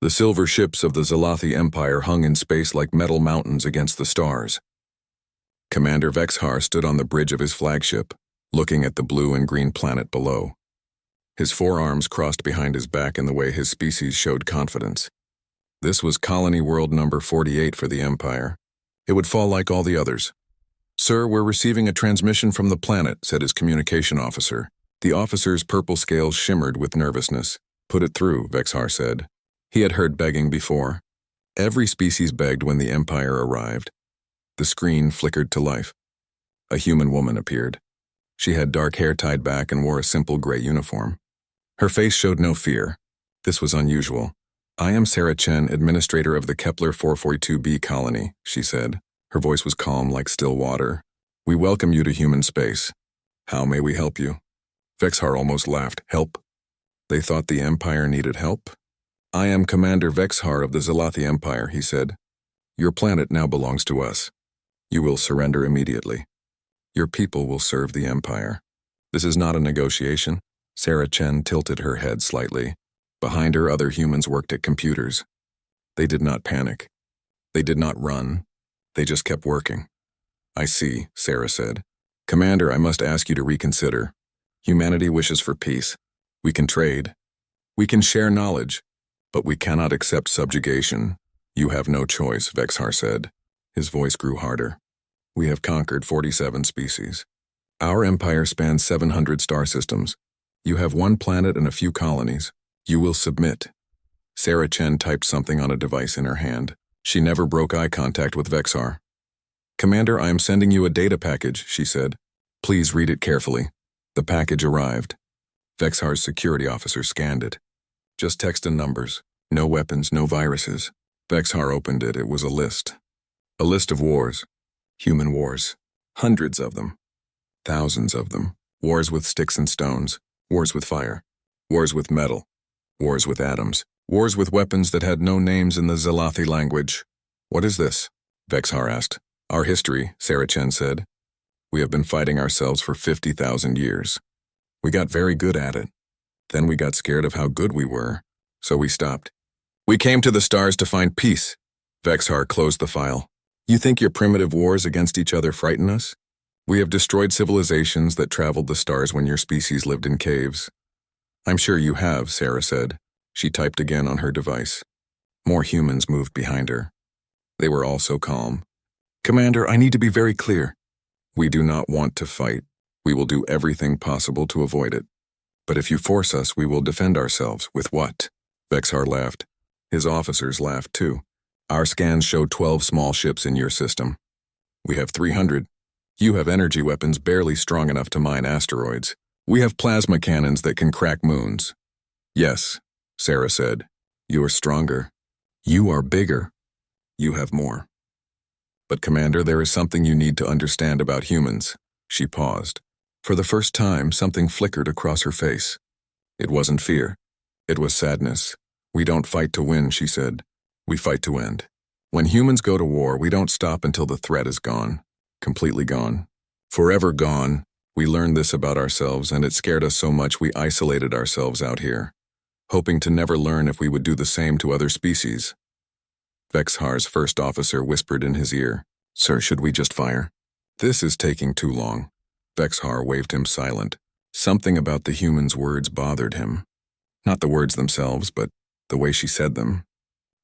The silver ships of the Zalathi Empire hung in space like metal mountains against the stars. Commander Vexhar stood on the bridge of his flagship, looking at the blue and green planet below. His forearms crossed behind his back in the way his species showed confidence. This was Colony World number 48 for the Empire. It would fall like all the others. "Sir, we're receiving a transmission from the planet," said his communication officer. The officer's purple scales shimmered with nervousness. "Put it through," Vexhar said. He had heard begging before. Every species begged when the Empire arrived. The screen flickered to life. A human woman appeared. She had dark hair tied back and wore a simple gray uniform. Her face showed no fear. This was unusual. "I am Sarah Chen, administrator of the Kepler 442b colony," she said. Her voice was calm like still water. "We welcome you to human space. How may we help you?" Vexhar almost laughed. "Help? They thought the Empire needed help?" "I am Commander Vexhar of the Zalathi Empire," he said. "Your planet now belongs to us. You will surrender immediately. Your people will serve the Empire. This is not a negotiation." Sarah Chen tilted her head slightly. Behind her, other humans worked at computers. They did not panic. They did not run. They just kept working. "I see," Sarah said. "Commander, I must ask you to reconsider. Humanity wishes for peace. We can trade. We can share knowledge. But we cannot accept subjugation." "You have no choice," Vexhar said. His voice grew harder. "We have conquered 47 species. Our empire spans 700 star systems. You have one planet and a few colonies. You will submit." Sarah Chen typed something on a device in her hand. She never broke eye contact with Vexhar. "Commander, I am sending you a data package," she said. "Please read it carefully." The package arrived. Vexhar's security officer scanned it. Just text and numbers. No weapons, no viruses. Vexhar opened it. It was a list. A list of wars. Human wars. Hundreds of them. Thousands of them. Wars with sticks and stones. Wars with fire. Wars with metal. Wars with atoms. Wars with weapons that had no names in the Zalathi language. "What is this?" Vexhar asked. "Our history," Sarah Chen said. "We have been fighting ourselves for 50,000 years. We got very good at it. Then we got scared of how good we were, so we stopped. We came to the stars to find peace." Vexhar closed the file. "You think your primitive wars against each other frighten us? We have destroyed civilizations that traveled the stars when your species lived in caves." "I'm sure you have," Sarah said. She typed again on her device. More humans moved behind her. They were all so calm. "Commander, I need to be very clear. We do not want to fight. We will do everything possible to avoid it. But if you force us, we will defend ourselves." "With what?" Vexhar laughed. His officers laughed too. "Our scans show 12 small ships in your system. We have 300. You have energy weapons barely strong enough to mine asteroids. We have plasma cannons that can crack moons." "Yes," Sarah said. "You are stronger. You are bigger. You have more. But Commander, there is something you need to understand about humans." She paused. For the first time, something flickered across her face. It wasn't fear. It was sadness. "We don't fight to win," she said. "We fight to end. When humans go to war, we don't stop until the threat is gone. Completely gone. Forever gone. We learned this about ourselves, and it scared us so much we isolated ourselves out here, hoping to never learn if we would do the same to other species." Vexhar's first officer whispered in his ear, "Sir, should we just fire? This is taking too long." Vexhar waved him silent. Something about the human's words bothered him. Not the words themselves, but the way she said them.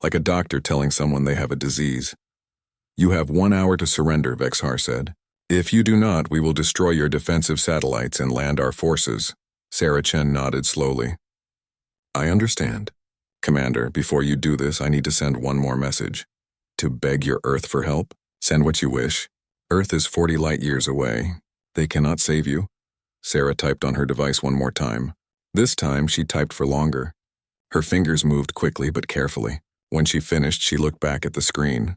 Like a doctor telling someone they have a disease. "You have 1 hour to surrender," Vexhar said. "If you do not, we will destroy your defensive satellites and land our forces." Sarah Chen nodded slowly. "I understand. Commander, before you do this, I need to send one more message. To beg your Earth for help? Send what you wish. Earth is 40 light years away. They cannot save you." Sarah typed on her device one more time. This time, she typed for longer. Her fingers moved quickly but carefully. When she finished, she looked back at the screen.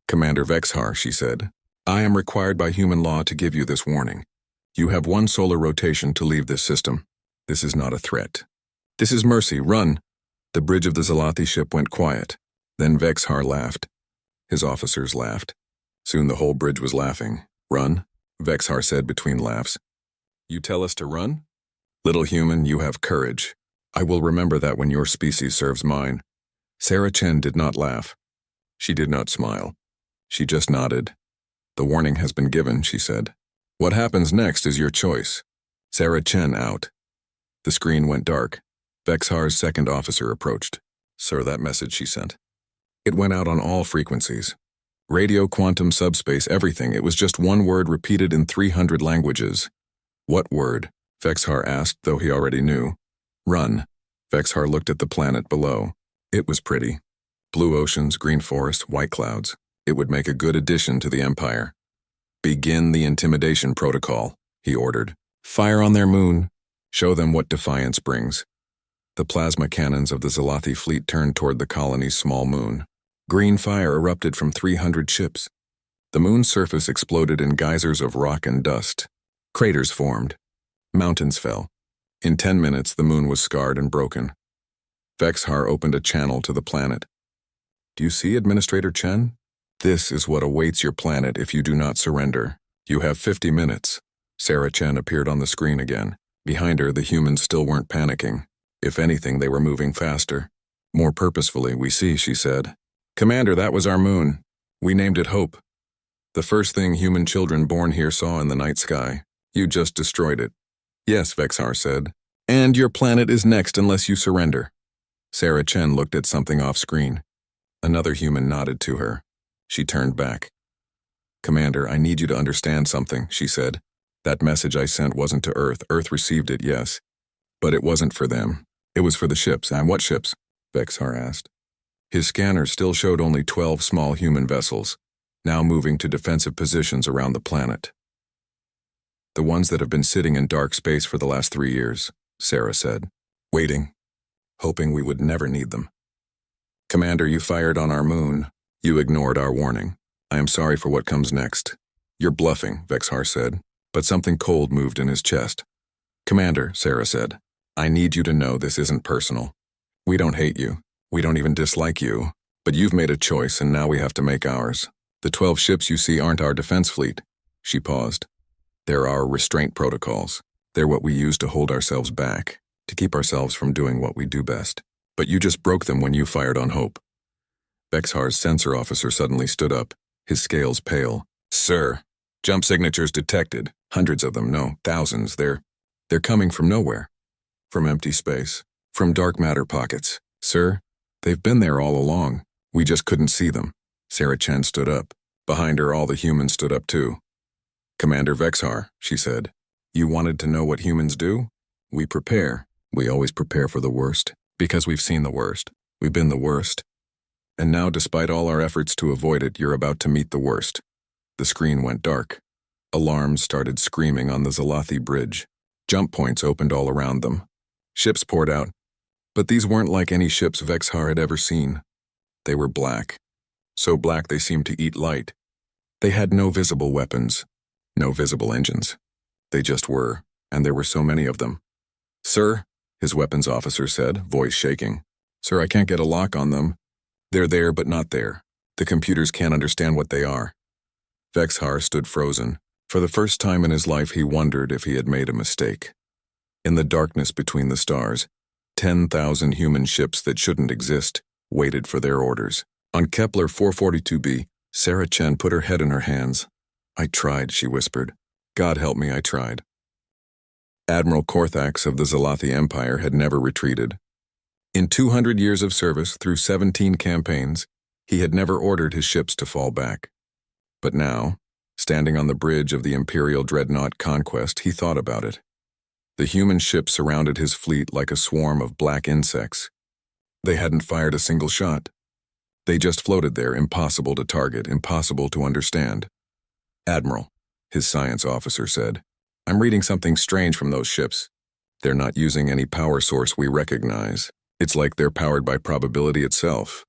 "Commander Vexhar," she said, "I am required by human law to give you this warning. You have 1 solar rotation to leave this system. This is not a threat. This is mercy. Run." The bridge of the Zalathi ship went quiet. Then Vexhar laughed. His officers laughed. Soon the whole bridge was laughing. "Run?" Vexhar said between laughs. "You tell us to run? Little human, you have courage. I will remember that when your species serves mine." Sarah Chen did not laugh. She did not smile. She just nodded. The warning has been given, she said. What happens next is your choice. Sarah Chen out. The screen went dark. Vexhar's second officer approached. Sir, that message she sent. It went out on all frequencies. Radio, quantum, subspace, everything. It was just one word repeated in 300 languages. What word? Vexhar asked, though he already knew. Run. Vexhar looked at the planet below. It was pretty. Blue oceans, green forests, white clouds. It would make a good addition to the Empire. Begin the intimidation protocol, he ordered. Fire on their moon. Show them what defiance brings. The plasma cannons of the Zalathi fleet turned toward the colony's small moon. Green fire erupted from 300 ships. The moon's surface exploded in geysers of rock and dust. Craters formed. Mountains fell. In 10 minutes, the moon was scarred and broken. Vexhar opened a channel to the planet. Do you see, Administrator Chen? This is what awaits your planet if you do not surrender. You have 50 minutes. Sarah Chen appeared on the screen again. Behind her, the humans still weren't panicking. If anything, they were moving faster. More purposefully, we see, she said. Commander, that was our moon. We named it Hope. The first thing human children born here saw in the night sky. You just destroyed it. Yes, Vexhar said. And your planet is next unless you surrender. Sarah Chen looked at something off-screen. Another human nodded to her. She turned back. Commander, I need you to understand something, she said. That message I sent wasn't to Earth. Earth received it, yes. But it wasn't for them. It was for the ships. And what ships? Vexhar asked. His scanner still showed only 12 small human vessels, now moving to defensive positions around the planet. The ones that have been sitting in dark space for the last 3 years, Sarah said, waiting, hoping we would never need them. Commander, you fired on our moon. You ignored our warning. I am sorry for what comes next. You're bluffing, Vexhar said, but something cold moved in his chest. Commander, Sarah said, I need you to know this isn't personal. We don't hate you. We don't even dislike you. But you've made a choice, and now we have to make ours. The 12 ships you see aren't our defense fleet. She paused. They're our restraint protocols. They're what we use to hold ourselves back, to keep ourselves from doing what we do best. But you just broke them when you fired on Hope. Vexhar's sensor officer suddenly stood up, his scales pale. Sir, jump signatures detected. Hundreds of them, no, thousands. They're coming from nowhere. From empty space. From dark matter pockets. Sir, they've been there all along. We just couldn't see them. Sarah Chen stood up. Behind her, all the humans stood up too. Commander Vexhar, she said, you wanted to know what humans do? We prepare. We always prepare for the worst. Because we've seen the worst. We've been the worst. And now, despite all our efforts to avoid it, you're about to meet the worst. The screen went dark. Alarms started screaming on the Zalathi bridge. Jump points opened all around them. Ships poured out. But these weren't like any ships Vexhar had ever seen. They were black. So black they seemed to eat light. They had no visible weapons. No visible engines. They just were, and there were so many of them. Sir, his weapons officer said, voice shaking. Sir, I can't get a lock on them. They're there but not there. The computers can't understand what they are. Vexhar stood frozen. For the first time in his life, he wondered if he had made a mistake. In the darkness between the stars, 10,000 human ships that shouldn't exist waited for their orders. On Kepler 442b, Sarah Chen put her head in her hands. I tried, she whispered. God help me, I tried. Admiral Korthax of the Zalathi Empire had never retreated. In 200 years of service through 17 campaigns, he had never ordered his ships to fall back. But now, standing on the bridge of the Imperial Dreadnought Conquest, he thought about it. The human ships surrounded his fleet like a swarm of black insects. They hadn't fired a single shot. They just floated there, impossible to target, impossible to understand. Admiral, his science officer said, I'm reading something strange from those ships. They're not using any power source we recognize. It's like they're powered by probability itself.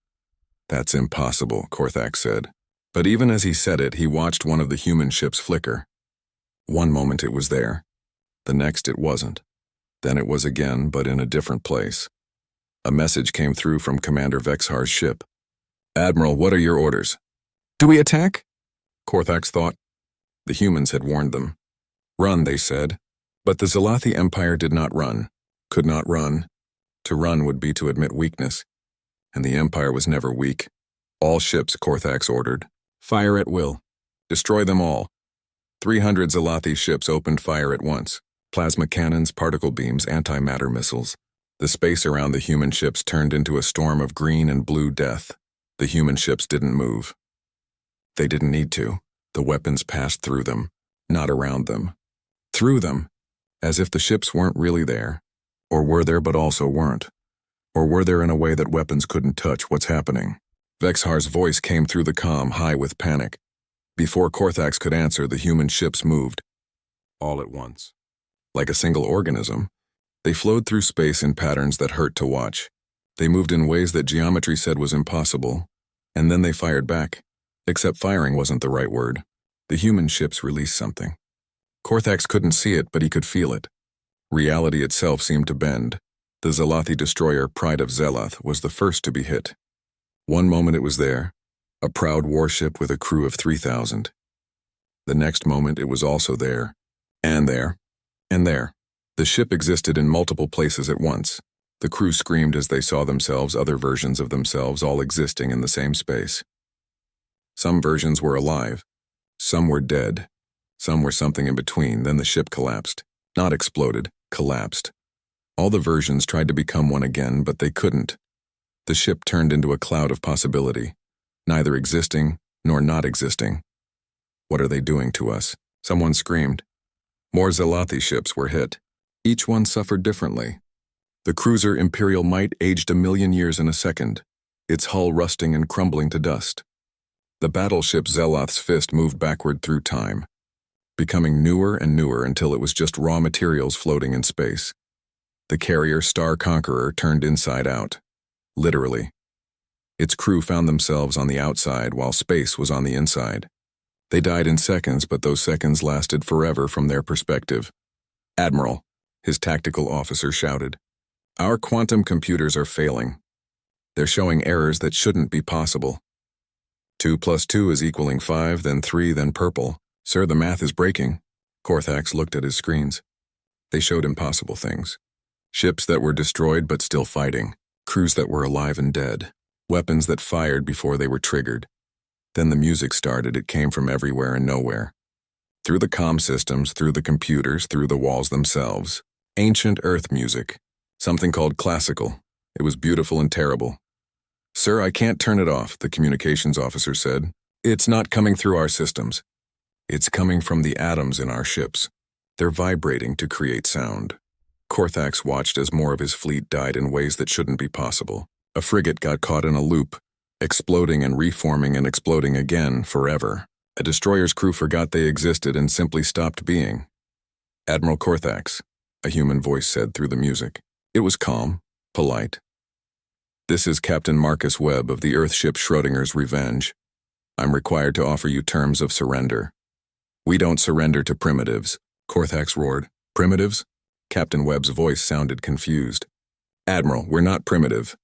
That's impossible, Korthax said. But even as he said it, he watched one of the human ships flicker. One moment it was there. The next it wasn't. Then it was again, but in a different place. A message came through from Commander Vexhar's ship. Admiral, what are your orders? Do we attack? Korthax thought. The humans had warned them. Run, they said. But the Zalathi Empire did not run. Could not run. To run would be to admit weakness. and the Empire was never weak. All ships, Korthax ordered. Fire at will. Destroy them all. 300 Zalathi ships opened fire at once. Plasma cannons, particle beams, antimatter missiles. The space around the human ships turned into a storm of green and blue death. The human ships didn't move. They didn't need to. The weapons passed through them, not around them. Through them, as if the ships weren't really there. Or were there but also weren't. Or were there in a way that weapons couldn't touch what's happening. Vexhar's voice came through the comm, high with panic. Before Korthax could answer, the human ships moved. All at once. Like a single organism, they flowed through space in patterns that hurt to watch. They moved in ways that geometry said was impossible, and then they fired back. Except firing wasn't the right word. The human ships released something. Korthax couldn't see it, but he could feel it. Reality itself seemed to bend. The Zalathi destroyer Pride of Zelath was the first to be hit. One moment it was there, a proud warship with a crew of 3,000. The next moment it was also there, and there, and there. The ship existed in multiple places at once. The crew screamed as they saw themselves, other versions of themselves, all existing in the same space. Some versions were alive. Some were dead. Some were something in between. Then the ship collapsed. Not exploded, collapsed. All the versions tried to become one again, but they couldn't. The ship turned into a cloud of possibility, neither existing nor not existing. What are they doing to us? Someone screamed. More Zalathi ships were hit. Each one suffered differently. The cruiser Imperial Might aged 1,000,000 years in a second, its hull rusting and crumbling to dust. The battleship Zeloth's Fist moved backward through time, becoming newer and newer until it was just raw materials floating in space. The carrier Star Conqueror turned inside out. Literally. Its crew found themselves on the outside while space was on the inside. They died in seconds, but those seconds lasted forever from their perspective. "Admiral," his tactical officer shouted, "our quantum computers are failing. They're showing errors that shouldn't be possible. 2 + 2 is equaling 5, then 3, then purple. Sir, the math is breaking." Korthax looked at his screens. They showed impossible things. Ships that were destroyed but still fighting. Crews that were alive and dead. Weapons that fired before they were triggered. Then the music started. It came from everywhere and nowhere. Through the comm systems, through the computers, through the walls themselves. Ancient Earth music. Something called classical. It was beautiful and terrible. "Sir, I can't turn it off," the communications officer said. "It's not coming through our systems. It's coming from the atoms in our ships. They're vibrating to create sound." Korthax watched as more of his fleet died in ways that shouldn't be possible. A frigate got caught in a loop, exploding and reforming and exploding again forever. A destroyer's crew forgot they existed and simply stopped being. "Admiral Korthax," a human voice said through the music. It was calm, polite. "This is Captain Marcus Webb of the Earthship Schrodinger's Revenge. I'm required to offer you terms of surrender." "We don't surrender to primitives," Korthax roared. "Primitives?" Captain Webb's voice sounded confused. "Admiral, we're not primitive.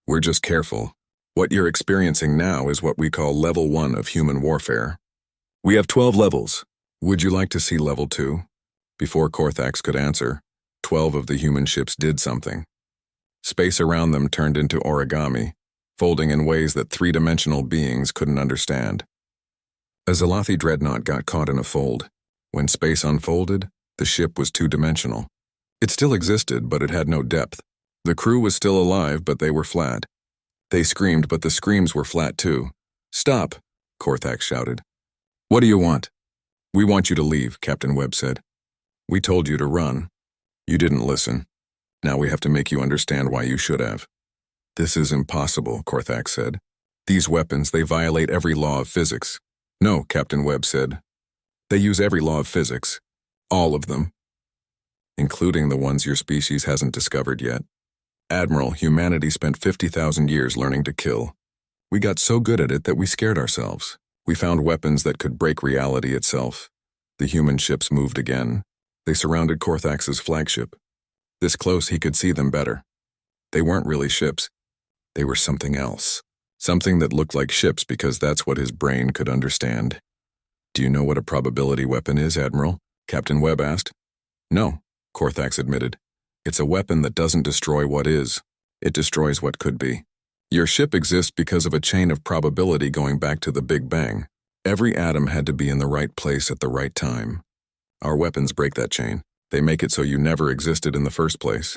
We're just careful. What you're experiencing now is what we call Level 1 of human warfare. We have 12 levels. Would you like to see Level 2? Before Korthax could answer, 12 of the human ships did something. Space around them turned into origami, folding in ways that three-dimensional beings couldn't understand. A Zalathi dreadnought got caught in a fold. When space unfolded, the ship was two-dimensional. It still existed, but it had no depth. The crew was still alive, but they were flat. They screamed, but the screams were flat too. "Stop!" Korthax shouted. "What do you want?" "We want you to leave," Captain Webb said. "We told you to run. You didn't listen. Now we have to make you understand why you should have." "This is impossible," Korthax said. "These weapons, they violate every law of physics." "No," Captain Webb said. "They use every law of physics. All of them. Including the ones your species hasn't discovered yet. Admiral, humanity spent 50,000 years learning to kill. We got so good at it that we scared ourselves. We found weapons that could break reality itself. The human ships moved again. They surrounded Korthax's flagship. This close he could see them better. They weren't really ships. They were something else. Something that looked like ships because that's what his brain could understand. "Do you know what a probability weapon is, Admiral?" Captain Webb asked. "No," Korthax admitted. "It's a weapon that doesn't destroy what is. It destroys what could be." Your ship exists because of a chain of probability going back to the Big Bang. Every atom had to be in the right place at the right time. Our weapons break that chain. They make it so you never existed in the first place.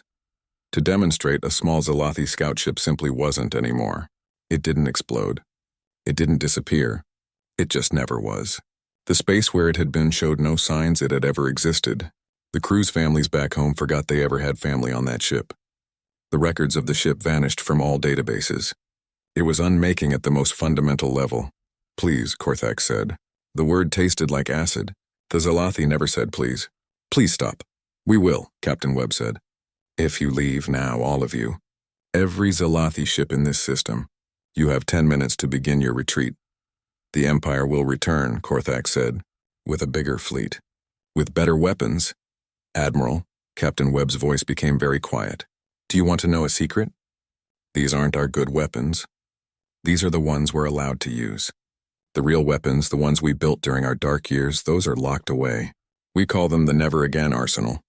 To demonstrate, a small Zalathi scout ship simply wasn't anymore. It didn't explode. It didn't disappear. It just never was. The space where it had been showed no signs it had ever existed. The crew's families back home forgot they ever had family on that ship. The records of the ship vanished from all databases. It was unmaking at the most fundamental level. Please, Korthax said. The word tasted like acid. The Zalathi never said please. Please stop. We will, Captain Webb said. If you leave now, all of you. Every Zalathi ship in this system. You have 10 minutes to begin your retreat. The Empire will return, Korthax said, with a bigger fleet. With better weapons. Admiral, Captain Webb's voice became very quiet. Do you want to know a secret? These aren't our good weapons. These are the ones we're allowed to use. The real weapons, the ones we built during our dark years, those are locked away. We call them the Never Again arsenal.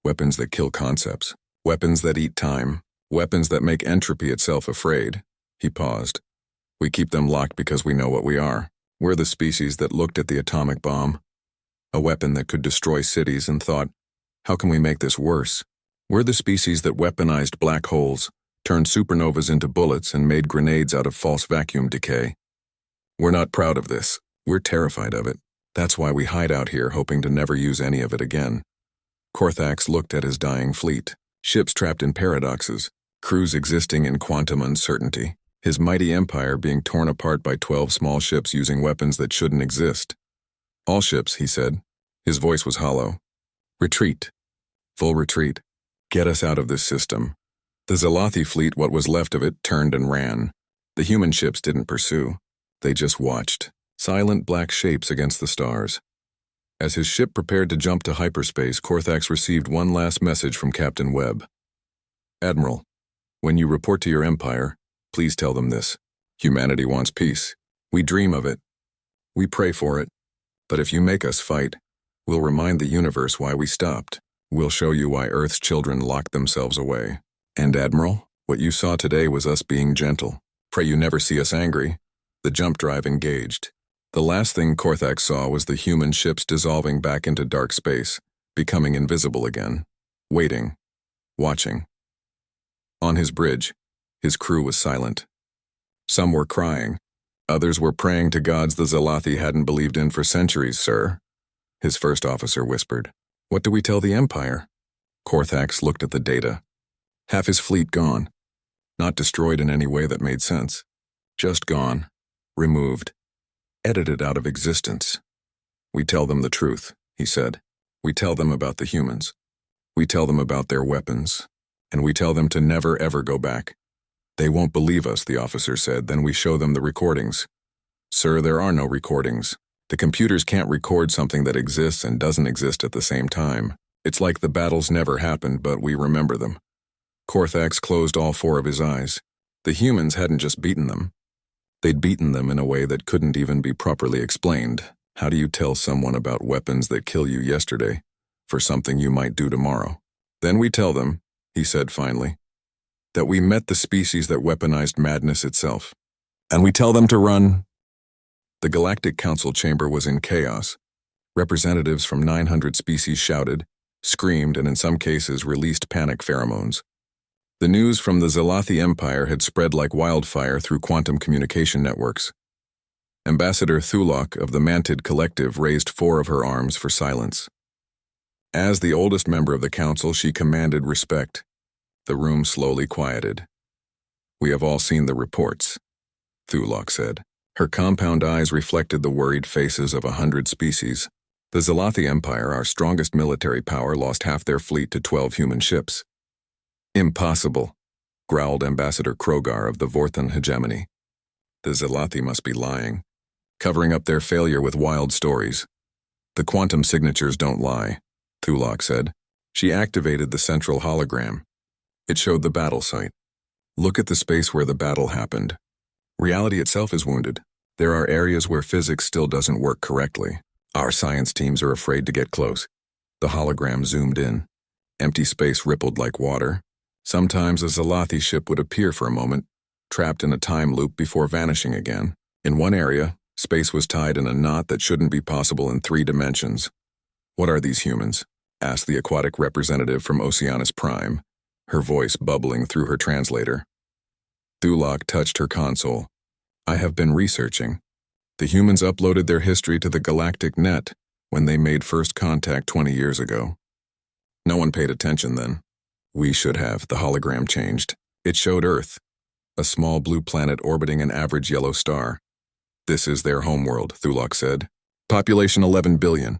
Weapons that kill concepts. Weapons that eat time. Weapons that make entropy itself afraid. He paused. We keep them locked because we know what we are. We're the species that looked at the atomic bomb. A weapon that could destroy cities and thought, how can we make this worse? We're the species that weaponized black holes, turned supernovas into bullets, and made grenades out of false vacuum decay. We're not proud of this. We're terrified of it. That's why we hide out here, hoping to never use any of it again. Korthax looked at his dying fleet. Ships trapped in paradoxes. Crews existing in quantum uncertainty. His mighty empire being torn apart by 12 small ships using weapons that shouldn't exist. All ships, he said. His voice was hollow. Retreat. Full retreat. Get us out of this system. The Zalathi fleet, what was left of it, turned and ran. The human ships didn't pursue. They just watched. Silent black shapes against the stars. As his ship prepared to jump to hyperspace, Korthax received one last message from Captain Webb. Admiral, when you report to your empire, please tell them this. Humanity wants peace. We dream of it. We pray for it. But if you make us fight, we'll remind the universe why we stopped. We'll show you why Earth's children locked themselves away. And Admiral, what you saw today was us being gentle. Pray you never see us angry. The jump drive engaged. The last thing Korthax saw was the human ships dissolving back into dark space, becoming invisible again. Waiting. Watching. On his bridge, his crew was silent. Some were crying. Others were praying to gods the Zalathi hadn't believed in for centuries, sir. His first officer whispered. What do we tell the Empire? Korthax looked at the data. Half his fleet gone. Not destroyed in any way that made sense. Just gone. Removed. Edited out of existence. We tell them the truth, he said. We tell them about the humans. We tell them about their weapons. And we tell them to never ever go back. They won't believe us, the officer said. Then we show them the recordings. Sir, there are no recordings. The computers can't record something that exists and doesn't exist at the same time. It's like the battles never happened, but we remember them. Korthax closed all four of his eyes. The humans hadn't just beaten them. They'd beaten them in a way that couldn't even be properly explained. How do you tell someone about weapons that kill you yesterday for something you might do tomorrow? Then we tell them, he said finally, that we met the species that weaponized madness itself. And we tell them to run. The Galactic Council chamber was in chaos. Representatives from 900 species shouted, screamed, and in some cases released panic pheromones. The news from the Zalathi Empire had spread like wildfire through quantum communication networks. Ambassador Thulok of the Mantid Collective raised 4 of her arms for silence. As the oldest member of the council, she commanded respect. The room slowly quieted. We have all seen the reports, Thulok said. Her compound eyes reflected the worried faces of 100 species. The Zalathi Empire, our strongest military power, lost half their fleet to 12 human ships. Impossible, growled Ambassador Krogar of the Vorthan hegemony. The Zalathi must be lying, covering up their failure with wild stories. The quantum signatures don't lie, Thulok said. She activated the central hologram. It showed the battle site. Look at the space where the battle happened. Reality itself is wounded. There are areas where physics still doesn't work correctly. Our science teams are afraid to get close. The hologram zoomed in. Empty space rippled like water. Sometimes a Zalathi ship would appear for a moment, trapped in a time loop before vanishing again. In one area, space was tied in a knot that shouldn't be possible in 3 dimensions. "What are these humans?" asked the aquatic representative from Oceanus Prime, her voice bubbling through her translator. Thulok touched her console. "I have been researching. The humans uploaded their history to the Galactic Net when they made first contact 20 years ago. No one paid attention then. We should have." The hologram changed. It showed Earth, a small blue planet orbiting an average yellow star. "This is their homeworld," Thulok said. "Population 11 billion.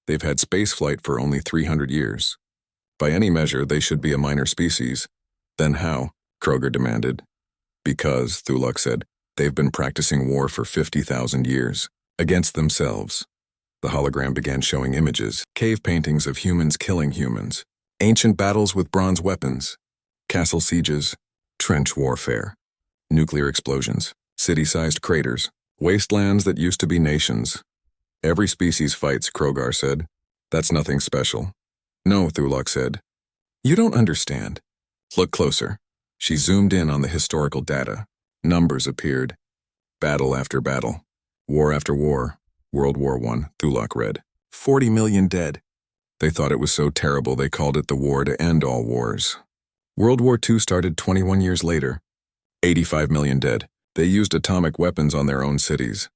They've had spaceflight for only 300 years. By any measure, they should be a minor species." "Then how?" Kroger demanded. "Because," Thulok said, "they've been practicing war for 50,000 years. Against themselves." The hologram began showing images, cave paintings of humans killing humans, ancient battles with bronze weapons, castle sieges, trench warfare, nuclear explosions, city-sized craters, wastelands that used to be nations. "Every species fights," Krogar said. "That's nothing special." "No," Thulok said. "You don't understand. Look closer." She zoomed in on the historical data. Numbers appeared. Battle after battle. War after war. World War I, Thulok read. 40 million dead. They thought it was so terrible they called it the war to end all wars. World War II started 21 years later. 85 million dead. They used atomic weapons on their own cities.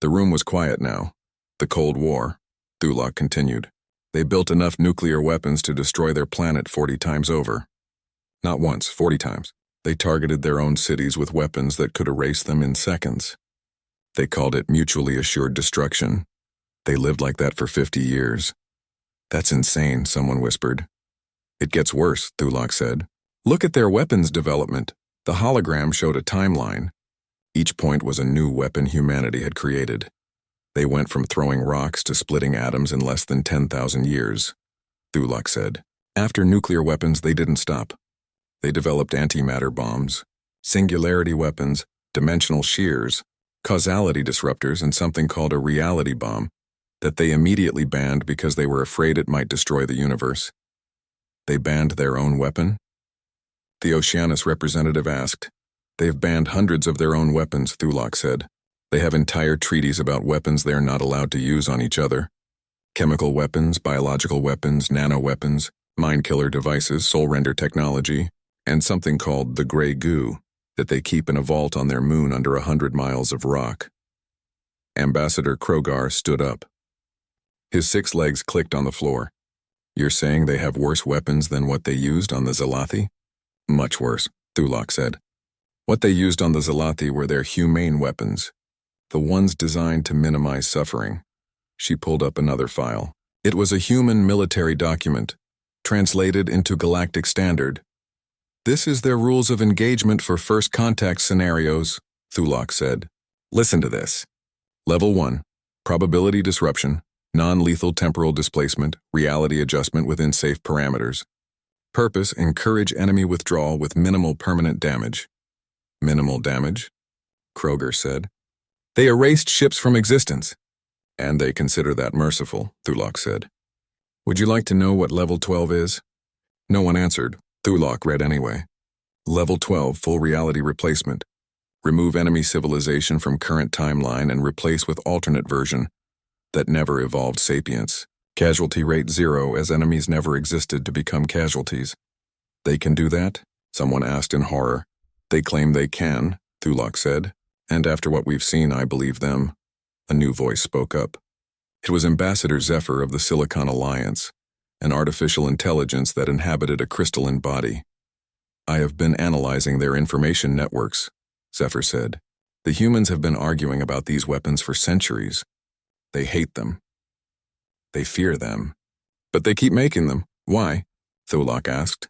The room was quiet now. The Cold War, Thulok continued. They built enough nuclear weapons to destroy their planet 40 times over. Not once, 40 times. They targeted their own cities with weapons that could erase them in seconds. They called it mutually assured destruction. They lived like that for 50 years. "That's insane," someone whispered. "It gets worse," Thulok said. "Look at their weapons development." The hologram showed a timeline. Each point was a new weapon humanity had created. They went from throwing rocks to splitting atoms in less than 10,000 years, Thulok said. After nuclear weapons, they didn't stop. They developed antimatter bombs, singularity weapons, dimensional shears, causality disruptors, and something called a reality bomb that they immediately banned because they were afraid it might destroy the universe. "They banned their own weapon?" The Oceanus representative asked. "They've banned hundreds of their own weapons," Thulok said. "They have entire treaties about weapons they are not allowed to use on each other. Chemical weapons, biological weapons, nano-weapons, mind-killer devices, soul-render technology, and something called the Grey Goo that they keep in a vault on their moon under 100 miles of rock." Ambassador Krogar stood up. His 6 legs clicked on the floor. "You're saying they have worse weapons than what they used on the Zalathi?" "Much worse," Thulok said. "What they used on the Zalathi were their humane weapons, the ones designed to minimize suffering." She pulled up another file. It was a human military document, translated into Galactic Standard. "This is their rules of engagement for first contact scenarios," Thulok said. "Listen to this. Level 1, probability disruption, non-lethal temporal displacement, reality adjustment within safe parameters. Purpose, encourage enemy withdrawal with minimal permanent damage." "Minimal damage?" Kroger said. "They erased ships from existence." "And they consider that merciful," Thulok said. "Would you like to know what Level 12 is?" No one answered. Thulok read anyway. Level 12, full reality replacement. Remove enemy civilization from current timeline and replace with alternate version that never evolved sapience. Casualty rate 0 as enemies never existed to become casualties. "They can do that?" someone asked in horror. "They claim they can," Thulok said. "And after what we've seen, I believe them." A new voice spoke up. It was Ambassador Zephyr of the Silicon Alliance, an artificial intelligence that inhabited a crystalline body. "I have been analyzing their information networks," Zephyr said. "The humans have been arguing about these weapons for centuries. They hate them. They fear them. But they keep making them. Why?" Thulok asked.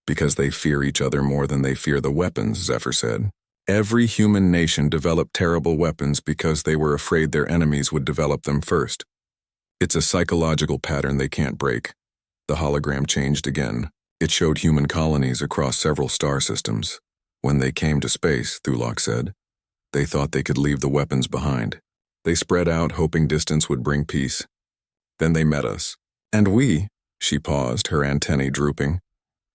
"Because they fear each other more than they fear the weapons," Zephyr said. "Every human nation developed terrible weapons because they were afraid their enemies would develop them first. It's a psychological pattern they can't break." The hologram changed again. It showed human colonies across several star systems. "When they came to space," Thulok said, "they thought they could leave the weapons behind. They spread out, hoping distance would bring peace. Then they met us. And we," she paused, her antennae drooping,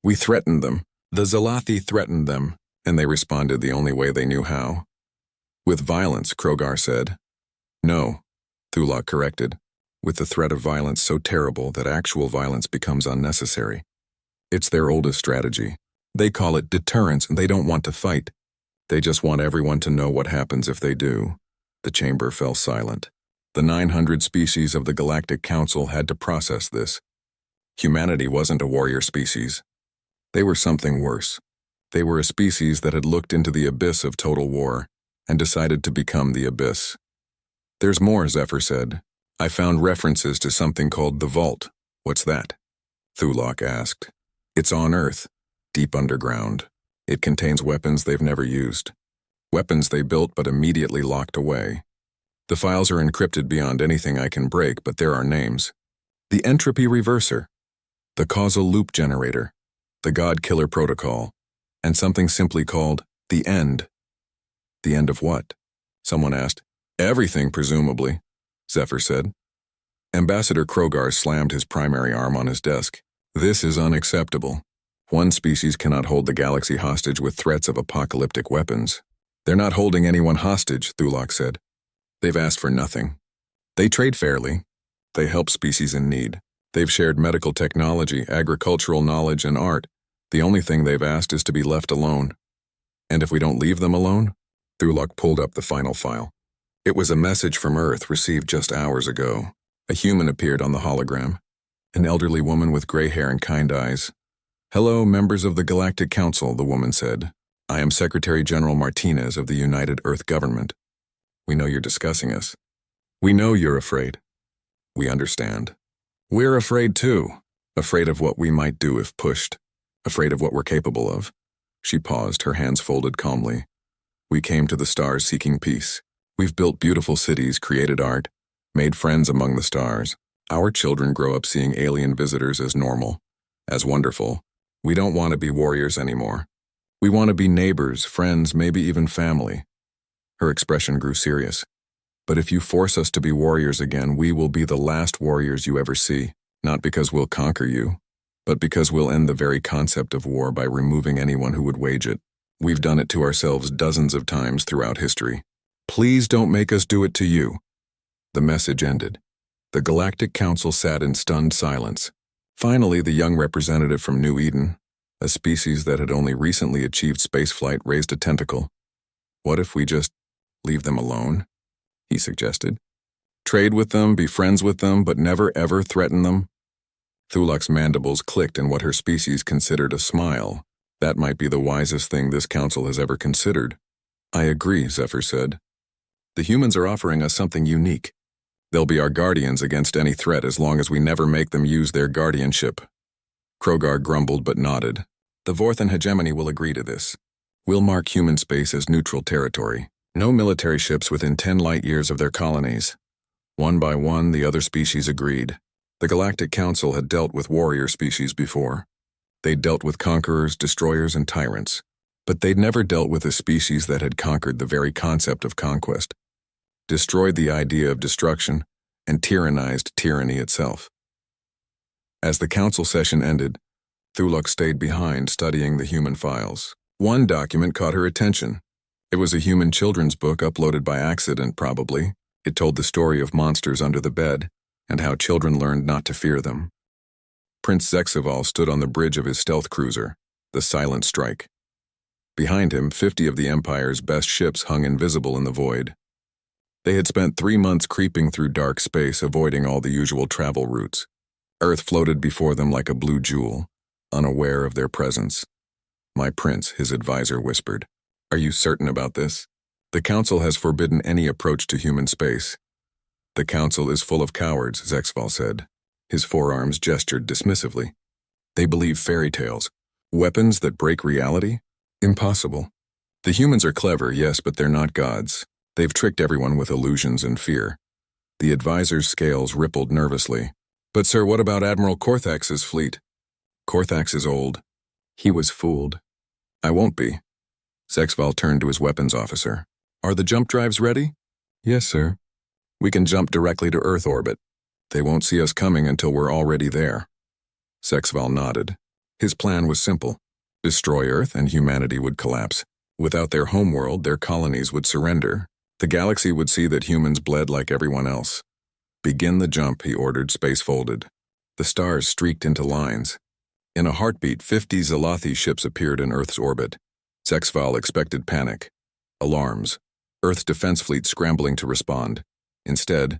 "we threatened them. The Zalathi threatened them. And they responded the only way they knew how. With violence, Krogar said. No, Thulok corrected, with the threat of violence so terrible that actual violence becomes unnecessary. It's their oldest strategy. They call it deterrence, and they don't want to fight. They just want everyone to know what happens if they do. The chamber fell silent. The 900 species of the Galactic Council had to process this. Humanity wasn't a warrior species. They were something worse. They were a species that had looked into the abyss of total war and decided to become the abyss. There's more, Zephyr said. I found references to something called the Vault. What's that? Thulok asked. It's on Earth, deep underground. It contains weapons they've never used. Weapons they built but immediately locked away. The files are encrypted beyond anything I can break, but there are names. The Entropy Reverser, the Causal Loop Generator, the God Killer Protocol, and something simply called the End. The end of what? Someone asked. Everything, presumably, Zephyr said. Ambassador Krogar slammed his primary arm on his desk. This is unacceptable. One species cannot hold the galaxy hostage with threats of apocalyptic weapons. They're not holding anyone hostage, Thulok said. They've asked for nothing. They trade fairly. They help species in need. They've shared medical technology, agricultural knowledge, and art. The only thing they've asked is to be left alone. And if we don't leave them alone? Thulok pulled up the final file. It was a message from Earth received just hours ago. A human appeared on the hologram. An elderly woman with gray hair and kind eyes. Hello, members of the Galactic Council, the woman said. I am Secretary General Martinez of the United Earth Government. We know you're discussing us. We know you're afraid. We understand. We're afraid too. Afraid of what we might do if pushed. Afraid of what we're capable of. She paused, her hands folded calmly. We came to the stars seeking peace. We've built beautiful cities, created art, made friends among the stars. Our children grow up seeing alien visitors as normal, as wonderful. We don't want to be warriors anymore. We want to be neighbors, friends, maybe even family. Her expression grew serious. But if you force us to be warriors again, we will be the last warriors you ever see, not because we'll conquer you, but because we'll end the very concept of war by removing anyone who would wage it. We've done it to ourselves dozens of times throughout history. Please don't make us do it to you. The message ended. The Galactic Council sat in stunned silence. Finally, the young representative from New Eden, a species that had only recently achieved spaceflight, raised a tentacle. What if we just leave them alone? He suggested. Trade with them, be friends with them, but never ever threaten them? Thulok's mandibles clicked in what her species considered a smile. That might be the wisest thing this council has ever considered. I agree, Zephyr said. The humans are offering us something unique. They'll be our guardians against any threat as long as we never make them use their guardianship. Krogar grumbled but nodded. The Vorthan hegemony will agree to this. We'll mark human space as neutral territory. No military ships within 10 light years of their colonies. One by one, the other species agreed. The Galactic Council had dealt with warrior species before. They'd dealt with conquerors, destroyers, and tyrants. But they'd never dealt with a species that had conquered the very concept of conquest, destroyed the idea of destruction, and tyrannized tyranny itself. As the council session ended, Thulok stayed behind studying the human files. One document caught her attention. It was a human children's book uploaded by accident, probably. It told the story of monsters under the bed and how children learned not to fear them. Prince Zexaval stood on the bridge of his stealth cruiser, the Silent Strike. Behind him, 50 of the Empire's best ships hung invisible in the void. They had spent 3 months creeping through dark space, avoiding all the usual travel routes. Earth floated before them like a blue jewel, unaware of their presence. My prince, his advisor whispered. Are you certain about this? The Council has forbidden any approach to human space. The Council is full of cowards, Zexval said. His forearms gestured dismissively. They believe fairy tales. Weapons that break reality? Impossible. The humans are clever, yes, but they're not gods. They've tricked everyone with illusions and fear. The advisor's scales rippled nervously. But sir, what about Admiral Korthax's fleet? Korthax is old. He was fooled. I won't be. Zexval turned to his weapons officer. Are the jump drives ready? Yes, sir. We can jump directly to Earth orbit. They won't see us coming until we're already there. Zexval nodded. His plan was simple. Destroy Earth and humanity would collapse. Without their homeworld, their colonies would surrender. The galaxy would see that humans bled like everyone else. Begin the jump, he ordered, space folded. The stars streaked into lines. In a heartbeat, 50 Zalathi ships appeared in Earth's orbit. Zexval expected panic. Alarms. Earth's defense fleet scrambling to respond. Instead,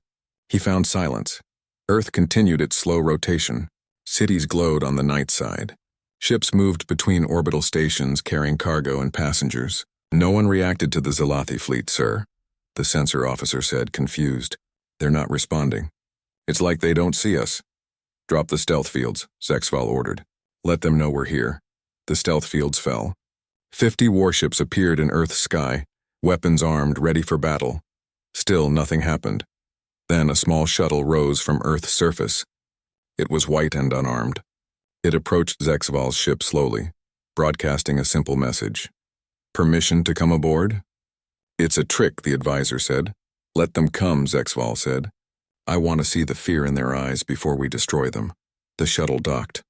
he found silence. Earth continued its slow rotation. Cities glowed on the night side. Ships moved between orbital stations carrying cargo and passengers. No one reacted to the Zalathi fleet, sir, the sensor officer said, confused. They're not responding. It's like they don't see us. Drop the stealth fields, Zexval ordered. Let them know we're here. The stealth fields fell. 50 warships appeared in Earth's sky, weapons armed, ready for battle. Still, nothing happened. Then a small shuttle rose from Earth's surface. It was white and unarmed. It approached Zexval's ship slowly, broadcasting a simple message. Permission to come aboard? It's a trick, the advisor said. Let them come, Zexval said. I want to see the fear in their eyes before we destroy them. The shuttle docked.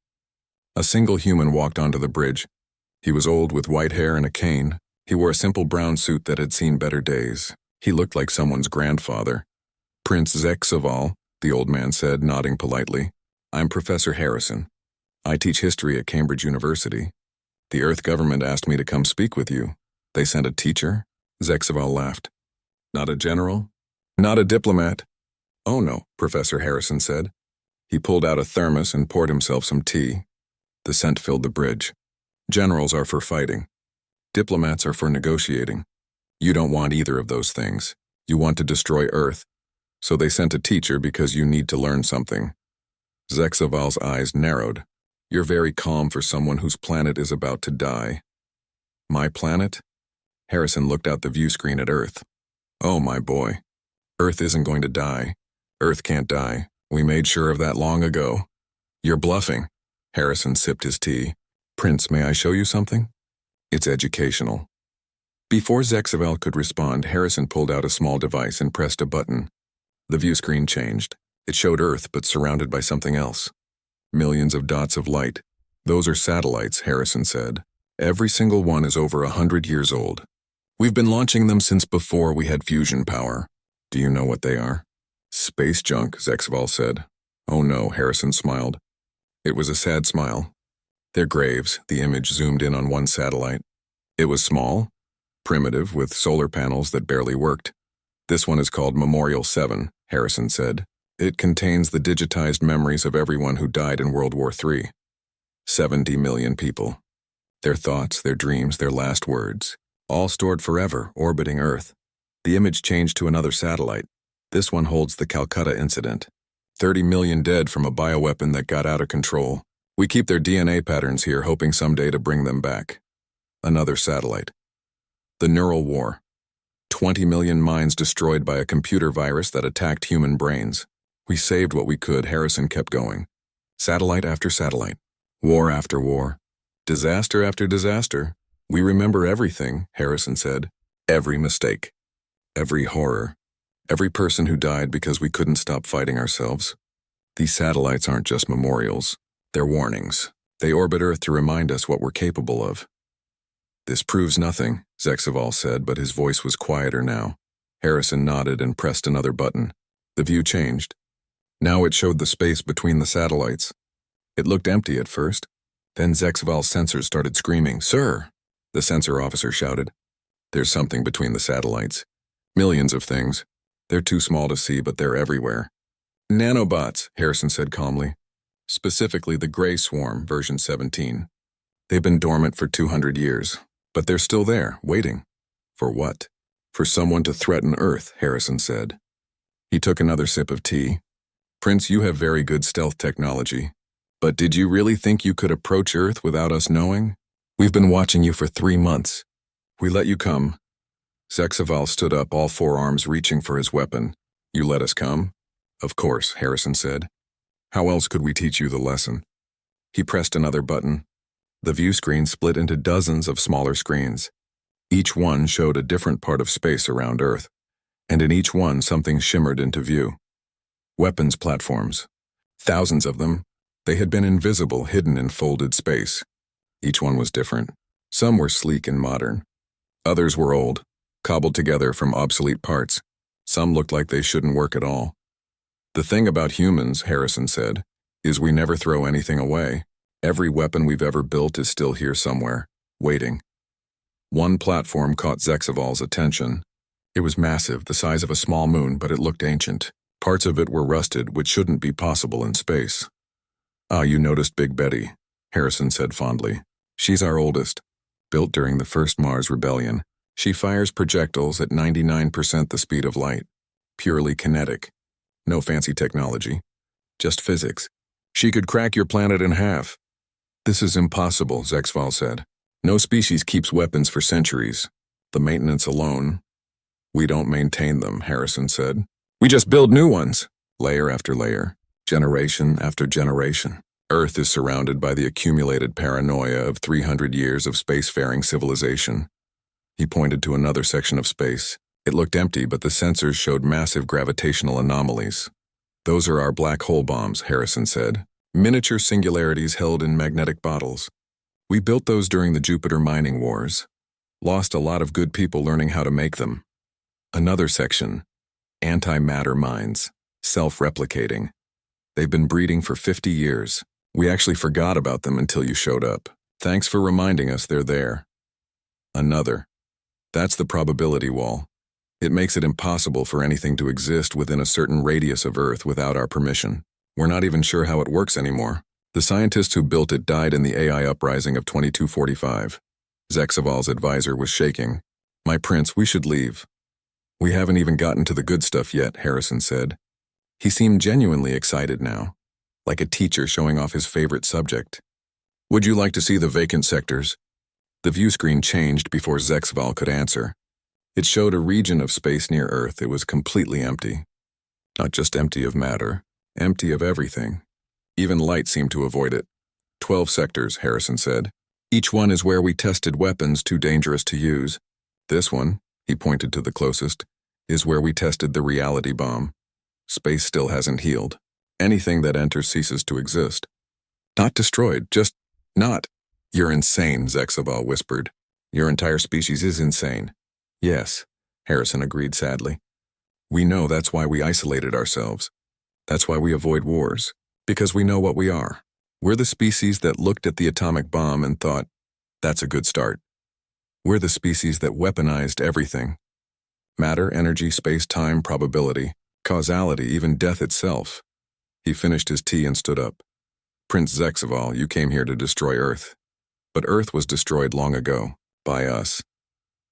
A single human walked onto the bridge. He was old with white hair and a cane. He wore a simple brown suit that had seen better days. He looked like someone's grandfather. Prince Zexval, the old man said, nodding politely. I'm Professor Harrison. I teach history at Cambridge University. The Earth government asked me to come speak with you. They sent a teacher? Zexval laughed. Not a general? Not a diplomat? Oh no, Professor Harrison said. He pulled out a thermos and poured himself some tea. The scent filled the bridge. Generals are for fighting. Diplomats are for negotiating. You don't want either of those things. You want to destroy Earth. So they sent a teacher because you need to learn something. Zexval's eyes narrowed. You're very calm for someone whose planet is about to die. My planet? Harrison looked out the view screen at Earth. Oh, my boy. Earth isn't going to die. Earth can't die. We made sure of that long ago. You're bluffing. Harrison sipped his tea. Prince, may I show you something? It's educational. Before Zexval could respond, Harrison pulled out a small device and pressed a button. The view screen changed. It showed Earth, but surrounded by something else. Millions of dots of light. Those are satellites, Harrison said. Every single one is over 100 years old. We've been launching them since before we had fusion power. Do you know what they are? Space junk, Zexval said. Oh no, Harrison smiled. It was a sad smile. They're graves, the image zoomed in on one satellite. It was small, primitive, with solar panels that barely worked. This one is called Memorial 7, Harrison said. It contains the digitized memories of everyone who died in World War III. 70 million people. Their thoughts, their dreams, their last words. All stored forever, orbiting Earth. The image changed to another satellite. This one holds the Calcutta incident. 30 million dead from a bioweapon that got out of control. We keep their DNA patterns here, hoping someday to bring them back. Another satellite. The Neural War. 20 million minds destroyed by a computer virus that attacked human brains. We saved what we could, Harrison kept going. Satellite after satellite. War after war. Disaster after disaster. We remember everything, Harrison said. Every mistake. Every horror. Every person who died because we couldn't stop fighting ourselves. These satellites aren't just memorials. They're warnings. They orbit Earth to remind us what we're capable of. This proves nothing, Zexval said, but his voice was quieter now. Harrison nodded and pressed another button. The view changed. Now it showed the space between the satellites. It looked empty at first. Then Zexval's sensors started screaming, Sir! The sensor officer shouted. There's something between the satellites. Millions of things. They're too small to see, but they're everywhere. Nanobots, Harrison said calmly. Specifically the Gray Swarm, version 17. They've been dormant for 200 years, but they're still there, waiting. For what? For someone to threaten Earth, Harrison said. He took another sip of tea. Prince, you have very good stealth technology. But did you really think you could approach Earth without us knowing? We've been watching you for 3 months. We let you come. Zexval stood up, all 4 arms reaching for his weapon. You let us come? Of course, Harrison said. How else could we teach you the lesson? He pressed another button. The view screen split into dozens of smaller screens. Each one showed a different part of space around Earth, and in each one something shimmered into view. Weapons platforms. Thousands of them. They had been invisible, hidden in folded space. Each one was different. Some were sleek and modern. Others were old, cobbled together from obsolete parts. Some looked like they shouldn't work at all. The thing about humans, Harrison said, is we never throw anything away. Every weapon we've ever built is still here somewhere, waiting. One platform caught Zexaval's attention. It was massive, the size of a small moon, but it looked ancient. Parts of it were rusted, which shouldn't be possible in space. "Ah, you noticed Big Betty," Harrison said fondly. "She's our oldest. Built during the first Mars rebellion. She fires projectiles at 99% the speed of light. Purely kinetic. No fancy technology. Just physics. She could crack your planet in half." "This is impossible," Zexval said. "No species keeps weapons for centuries. The maintenance alone." "We don't maintain them," Harrison said. "We just build new ones, layer after layer, generation after generation. Earth is surrounded by the accumulated paranoia of 300 years of spacefaring civilization." He pointed to another section of space. It looked empty, but the sensors showed massive gravitational anomalies. "Those are our black hole bombs," Harrison said. "Miniature singularities held in magnetic bottles. We built those during the Jupiter mining wars. Lost a lot of good people learning how to make them." Another section. Antimatter mines. Self-replicating. "They've been breeding for 50 years. We actually forgot about them until you showed up. Thanks for reminding us they're there." Another. "That's the probability wall. It makes it impossible for anything to exist within a certain radius of Earth without our permission. We're not even sure how it works anymore. The scientists who built it died in the AI uprising of 2245. Zexaval's advisor was shaking. "My prince, we should leave." "We haven't even gotten to the good stuff yet," Harrison said. He seemed genuinely excited now, like a teacher showing off his favorite subject. "Would you like to see the vacant sectors?" The view screen changed before Zexval could answer. It showed a region of space near Earth. It was completely empty. Not just empty of matter, empty of everything. Even light seemed to avoid it. 12 sectors, Harrison said. "Each one is where we tested weapons too dangerous to use. This one," he pointed to the closest, "is where we tested the reality bomb. Space still hasn't healed. Anything that enters ceases to exist. Not destroyed, just not." "You're insane," Zexaval whispered. "Your entire species is insane." "Yes," Harrison agreed sadly. "We know that's why we isolated ourselves. That's why we avoid wars. Because we know what we are. We're the species that looked at the atomic bomb and thought, that's a good start. We're the species that weaponized everything. Matter, energy, space-time, probability, causality, even death itself." He finished his tea and stood up. "Prince Zexaval, you came here to destroy Earth. But Earth was destroyed long ago, by us.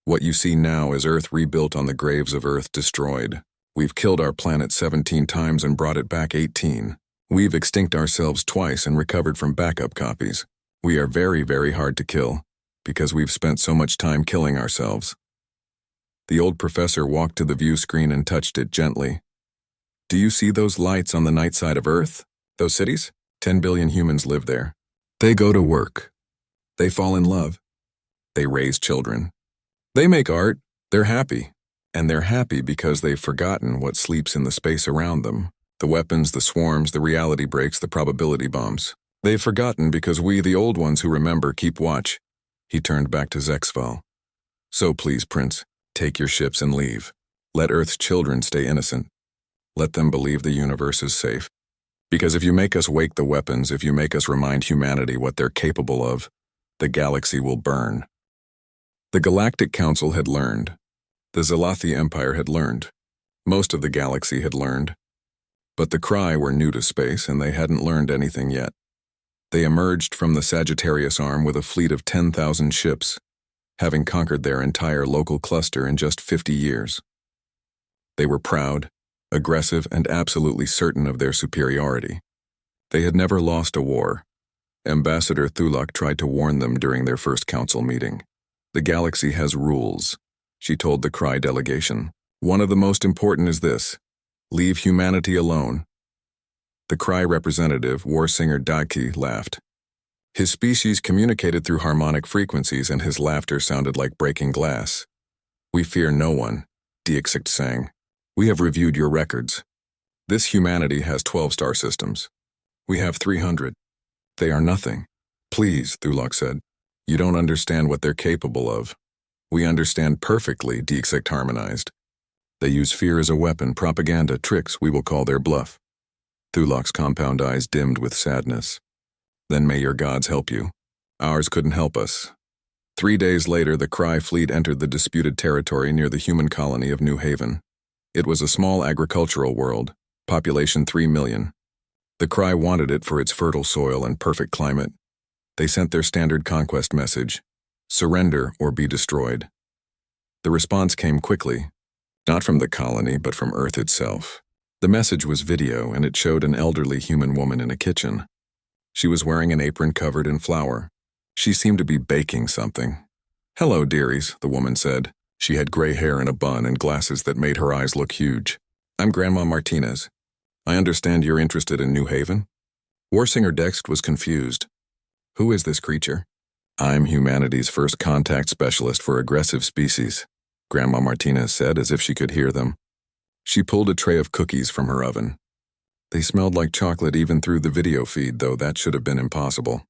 What you see now is Earth rebuilt on the graves of Earth destroyed. We've killed our planet 17 times and brought it back 18. We've extinct ourselves twice and recovered from backup copies. We are very, very hard to kill, because we've spent so much time killing ourselves." The old professor walked to the view screen and touched it gently. "Do you see those lights on the night side of Earth? Those cities? 10 billion humans live there. They go to work. They fall in love. They raise children. They make art. They're happy. And they're happy because they've forgotten what sleeps in the space around them. The weapons, the swarms, the reality breaks, the probability bombs. They've forgotten because we, the old ones who remember, keep watch." He turned back to Zexval. "So please, Prince, take your ships and leave. Let Earth's children stay innocent. Let them believe the universe is safe. Because if you make us wake the weapons, if you make us remind humanity what they're capable of, the galaxy will burn." The Galactic Council had learned. The Zalathi Empire had learned. Most of the galaxy had learned. But the Cry were new to space, and they hadn't learned anything yet. They emerged from the Sagittarius Arm with a fleet of 10,000 ships, having conquered their entire local cluster in just 50 years. They were proud, aggressive, and absolutely certain of their superiority. They had never lost a war. Ambassador Thulak tried to warn them during their first council meeting. "The galaxy has rules," she told the Cry delegation. "One of the most important is this: leave humanity alone." The Cry representative, war singer Daki, laughed. His species communicated through harmonic frequencies, and his laughter sounded like breaking glass. "We fear no one," Diexict sang. "We have reviewed your records. This humanity has 12 star systems. We have 300. They are nothing." "Please," Thulak said. "You don't understand what they're capable of. We understand perfectly, Dieksect harmonized. They use fear as a weapon, propaganda, tricks, we will call their bluff. Thulok's compound eyes dimmed with sadness. Then may your gods help you. Ours couldn't help us. 3 days later, the Cry fleet entered the disputed territory near the human colony of New Haven. It was a small agricultural world, population 3 million. The Cry wanted it for its fertile soil and perfect climate. They sent their standard conquest message: surrender or be destroyed. The response came quickly, not from the colony but from Earth itself. The message was video, and it showed an elderly human woman in a kitchen. She was wearing an apron covered in flour. She seemed to be baking something. "Hello, dearies," the woman said. She had gray hair and a bun and glasses that made her eyes look huge. "I'm Grandma Martinez. I understand you're interested in New Haven?" Warsinger Dext was confused. "Who is this creature?" "I'm humanity's first contact specialist for aggressive species," Grandma Martinez said as if she could hear them. She pulled a tray of cookies from her oven. They smelled like chocolate even through the video feed, though that should have been impossible.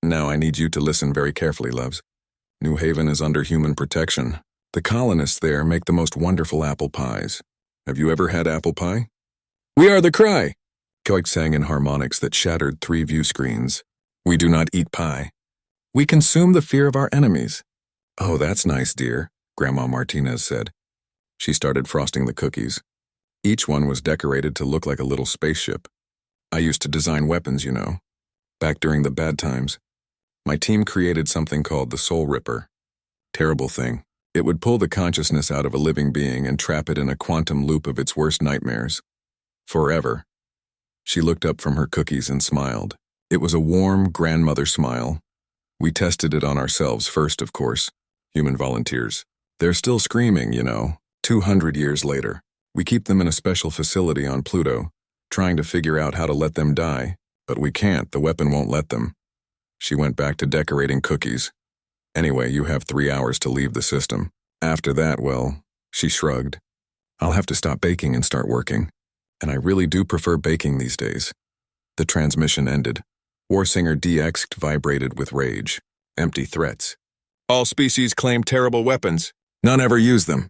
"Now I need you to listen very carefully, loves. New Haven is under human protection. The colonists there make the most wonderful apple pies. Have you ever had apple pie?" "We are the Cry," Koik sang in harmonics that shattered 3 view screens. "We do not eat pie. We consume the fear of our enemies." "Oh, that's nice, dear," Grandma Martinez said. She started frosting the cookies. Each one was decorated to look like a little spaceship. "I used to design weapons, you know, back during the bad times. My team created something called the Soul Ripper. Terrible thing. It would pull the consciousness out of a living being and trap it in a quantum loop of its worst nightmares. Forever." She looked up from her cookies and smiled. It was a warm, grandmother smile. "We tested it on ourselves first, of course. Human volunteers. They're still screaming, you know, 200 years later. We keep them in a special facility on Pluto, trying to figure out how to let them die, but we can't, the weapon won't let them." She went back to decorating cookies. "Anyway, you have 3 hours to leave the system. After that, well," she shrugged, "I'll have to stop baking and start working. And I really do prefer baking these days." The transmission ended. Warsinger DX vibrated with rage. Empty threats. "All species claim terrible weapons. None ever use them."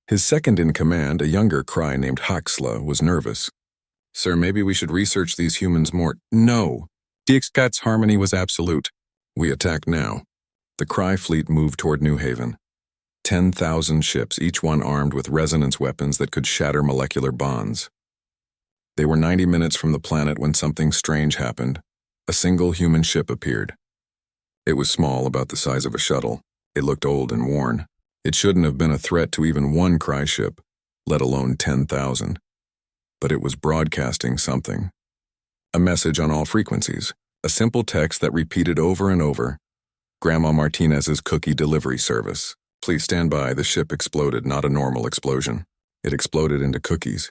His second-in-command, a younger Cry named Haxla, was nervous. "Sir, maybe we should research these humans more." "No." DX's harmony was absolute. "We attack now." The Cry fleet moved toward New Haven. 10,000 ships, each one armed with resonance weapons that could shatter molecular bonds. They were 90 minutes from the planet when something strange happened. A single human ship appeared. It was small, about the size of a shuttle. It looked old and worn. It shouldn't have been a threat to even one Cry ship, let alone 10,000. But it was broadcasting something. A message on all frequencies. A simple text that repeated over and over. "Grandma Martinez's cookie delivery service. Please stand by. The ship exploded, not a normal explosion. It exploded into cookies.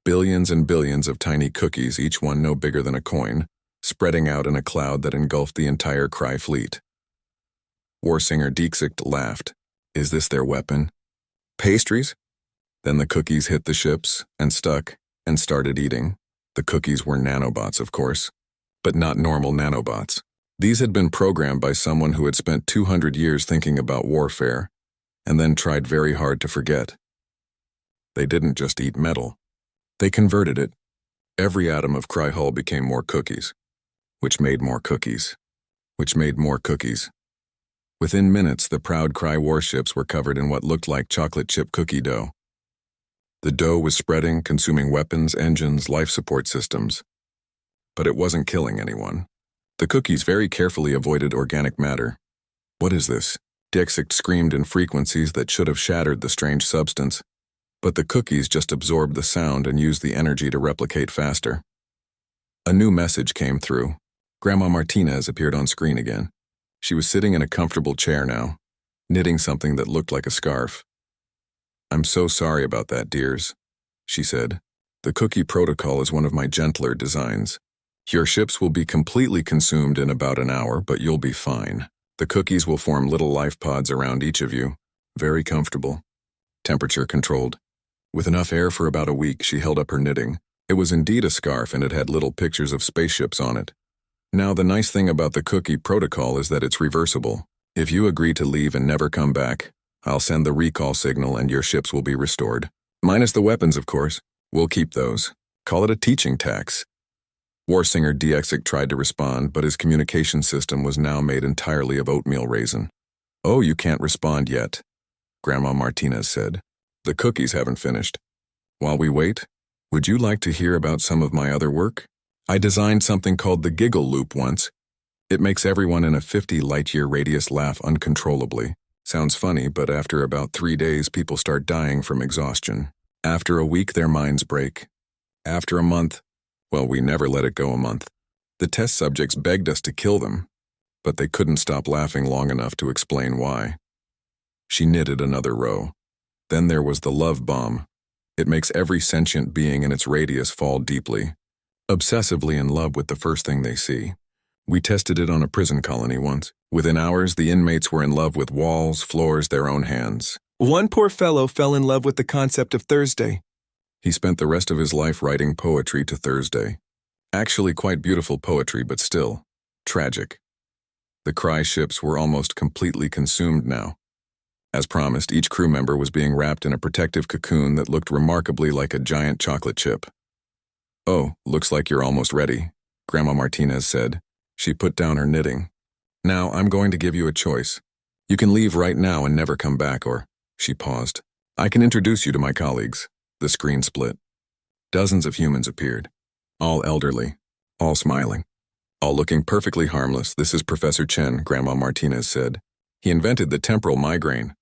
Billions and billions of tiny cookies, each one no bigger than a coin, spreading out in a cloud that engulfed the entire Cry fleet." Warsinger Dieksicht laughed. "Is this their weapon? Pastries?" Then the cookies hit the ships and stuck and started eating. The cookies were nanobots, of course, but not normal nanobots. These had been programmed by someone who had spent 200 years thinking about warfare and then tried very hard to forget. They didn't just eat metal. They converted it. Every atom of Cry hull became more cookies, which made more cookies, which made more cookies. Within minutes, the proud Cry warships were covered in what looked like chocolate chip cookie dough. The dough was spreading, consuming weapons, engines, life support systems. But it wasn't killing anyone. The cookies very carefully avoided organic matter. "What is this?" Dieksicht screamed in frequencies that should have shattered the strange substance. But the cookies just absorbed the sound and used the energy to replicate faster. A new message came through. Grandma Martinez appeared on screen again. She was sitting in a comfortable chair now, knitting something that looked like a scarf. "I'm so sorry about that, dears," she said. "The cookie protocol is one of my gentler designs. Your ships will be completely consumed in about an hour, but you'll be fine. The cookies will form little life pods around each of you. Very comfortable. Temperature controlled." With enough air for about a week, she held up her knitting. It was indeed a scarf, and it had little pictures of spaceships on it. "Now, the nice thing about the cookie protocol is that it's reversible. If you agree to leave and never come back, I'll send the recall signal and your ships will be restored. Minus the weapons, of course. We'll keep those. Call it a teaching tax. Warsinger Diexic tried to respond, but his communication system was now made entirely of oatmeal raisin. Oh, you can't respond yet, Grandma Martinez said. The cookies haven't finished. While we wait, would you like to hear about some of my other work? I designed something called the Giggle Loop once. It makes everyone in a 50 light-year radius laugh uncontrollably. Sounds funny, but after about 3 days, people start dying from exhaustion. After a week, their minds break. After a month, well, we never let it go a month. The test subjects begged us to kill them, but they couldn't stop laughing long enough to explain why. She knitted another row. Then there was the love bomb. It makes every sentient being in its radius fall deeply, obsessively in love with the first thing they see. We tested it on a prison colony once. Within hours, the inmates were in love with walls, floors, their own hands. One poor fellow fell in love with the concept of Thursday. He spent the rest of his life writing poetry to Thursday. Actually quite beautiful poetry, but still, tragic. The Cry ships were almost completely consumed now. As promised, each crew member was being wrapped in a protective cocoon that looked remarkably like a giant chocolate chip. Oh, looks like you're almost ready, Grandma Martinez said. She put down her knitting. Now, I'm going to give you a choice. You can leave right now and never come back, or, she paused. I can introduce you to my colleagues. The screen split. Dozens of humans appeared. All elderly. All smiling. All looking perfectly harmless. This is Professor Chen, Grandma Martinez said. He invented the temporal migraine.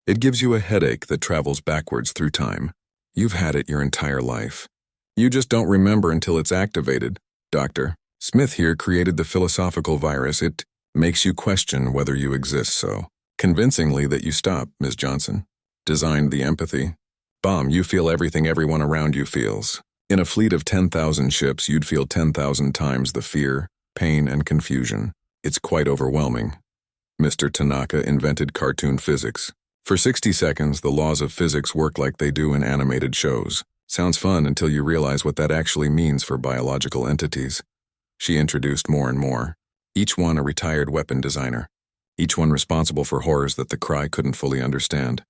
It gives you a headache that travels backwards through time. You've had it your entire life. You just don't remember until it's activated. Dr. Smith here created the philosophical virus. It makes you question whether you exist so convincingly that you stop, Ms. Johnson. Designed the empathy. Bomb, you feel everything everyone around you feels. In a fleet of 10,000 ships, you'd feel 10,000 times the fear, pain, and confusion. It's quite overwhelming. Mr. Tanaka invented cartoon physics. For 60 seconds, the laws of physics work like they do in animated shows. Sounds fun until you realize what that actually means for biological entities. She introduced more and more. Each one a retired weapon designer. Each one responsible for horrors that the Cry couldn't fully understand.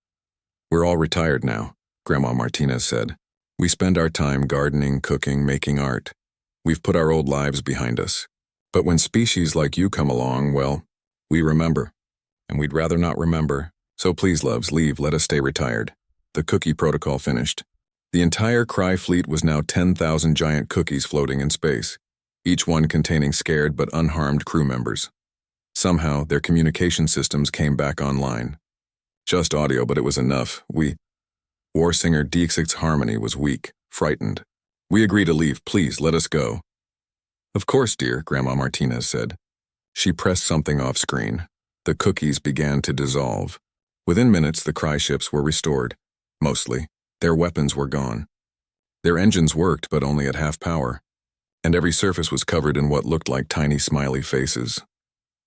We're all retired now, Grandma Martinez said. We spend our time gardening, cooking, making art. We've put our old lives behind us. But when species like you come along, well, we remember. And we'd rather not remember. So please, loves, leave, let us stay retired. The cookie protocol finished. The entire Cry fleet was now 10,000 giant cookies floating in space, each one containing scared but unharmed crew members. Somehow, their communication systems came back online. Just audio, but it was enough. Warsinger Dixic's harmony was weak, frightened. We agree to leave. Please, let us go. Of course, dear, Grandma Martinez said. She pressed something off screen. The cookies began to dissolve. Within minutes, the Cry ships were restored. Mostly. Their weapons were gone. Their engines worked, but only at half power. And every surface was covered in what looked like tiny smiley faces.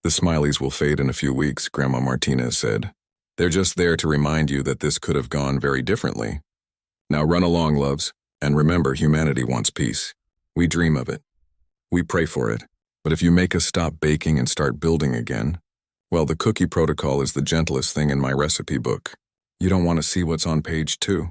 The smileys will fade in a few weeks, Grandma Martinez said. They're just there to remind you that this could have gone very differently. Now run along, loves, and remember humanity wants peace. We dream of it. We pray for it. But if you make us stop baking and start building again, well, the cookie protocol is the gentlest thing in my recipe book. You don't want to see what's on page 2.